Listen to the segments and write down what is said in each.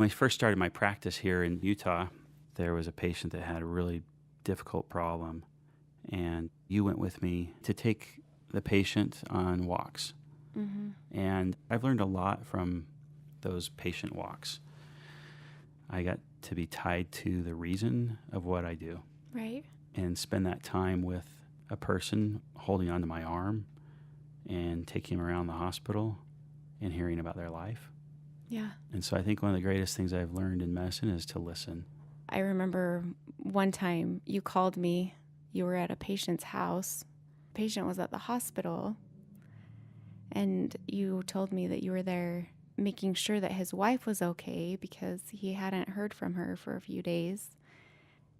When I first started my practice here in Utah, there was a patient that had a really difficult problem, and you went with me to take the patient on walks. Mm-hmm. And I've learned a lot from those patient walks. I got to be tied to the reason of what I do Right. and spend that time with a person holding onto my arm and taking them around the hospital and hearing about their life. Yeah. And so I think one of the greatest things I've learned in medicine is to listen. I remember one time you called me. You were at a patient's house. The patient was at the hospital. And you told me that you were there making sure that his wife was okay because he hadn't heard from her for a few days.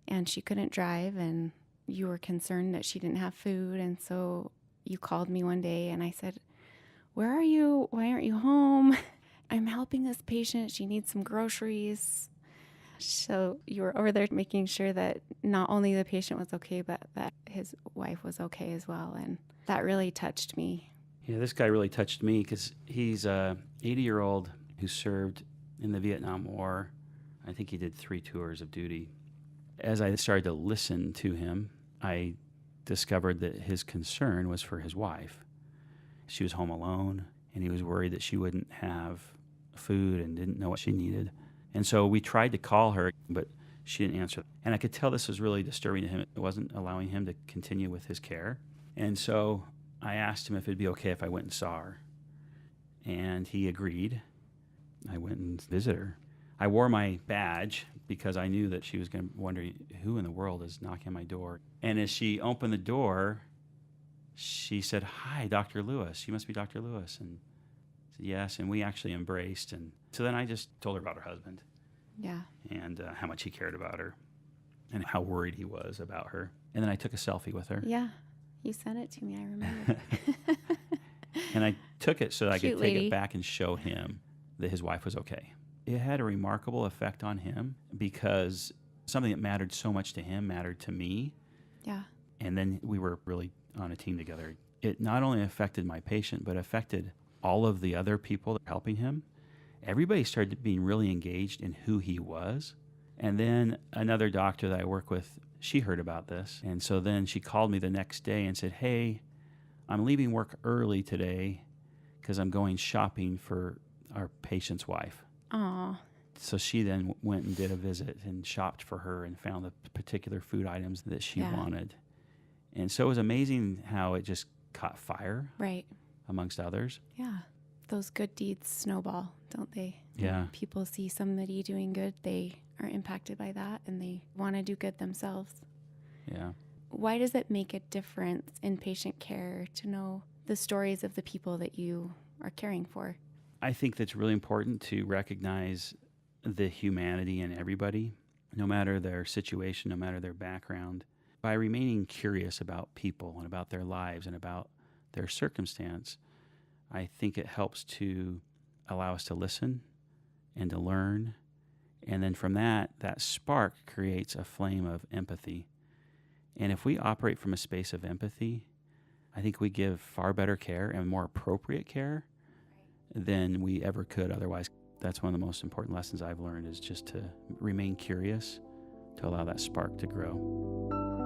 And she couldn't drive, and you were concerned that she didn't have food. And so you called me one day and I said, "Where are you? Why aren't you home? I'm helping this patient. She needs some groceries." So you were over there making sure that not only the patient was okay, but that his wife was okay as well. And that really touched me. Yeah, this guy really touched me because he's a 80-year-old who served in the Vietnam War. I think he did 3 tours of duty. As I started to listen to him, I discovered that his concern was for his wife. She was home alone, and he was worried that she wouldn't have food and didn't know what she needed. And so we tried to call her, but she didn't answer. And I could tell this was really disturbing to him. It wasn't allowing him to continue with his care. And so I asked him if it'd be okay if I went and saw her. And he agreed. I went and visited her. I wore my badge because I knew that she was going to wonder who in the world is knocking on my door. And as she opened the door, she said, "Hi, Dr. Lewis. You must be Dr. Lewis." And I said, "Yes." And we actually embraced. And so then I just told her about her husband. Yeah. And how much he cared about her and how worried he was about her. And then I took a selfie with her. Yeah. You sent it to me. I remember. And I took it so that I Cute could take lady. it back and show him that his wife was okay. It had a remarkable effect on him because something that mattered so much to him mattered to me. Yeah. And then we were really on a team together. It not only affected my patient, but affected all of the other people that were helping him. Everybody started being really engaged in who he was. And then another doctor that I work with, she heard about this. And so then she called me the next day and said, "Hey, I'm leaving work early today because I'm going shopping for our patient's wife." Aw. So she then went and did a visit and shopped for her and found the particular food items that she Yeah. wanted. And so it was amazing how it just caught fire Right. amongst others. Yeah. Those good deeds snowball, don't they? Yeah. When people see somebody doing good, they are impacted by that and they want to do good themselves. Yeah. Why does it make a difference in patient care to know the stories of the people that you are caring for? I think that's really important to recognize the humanity in everybody, no matter their situation, no matter their background. By remaining curious about people and about their lives and about their circumstance, I think it helps to allow us to listen and to learn. And then from that spark creates a flame of empathy. And if we operate from a space of empathy, I think we give far better care and more appropriate care than we ever could otherwise. That's one of the most important lessons I've learned is just to remain curious, to allow that spark to grow.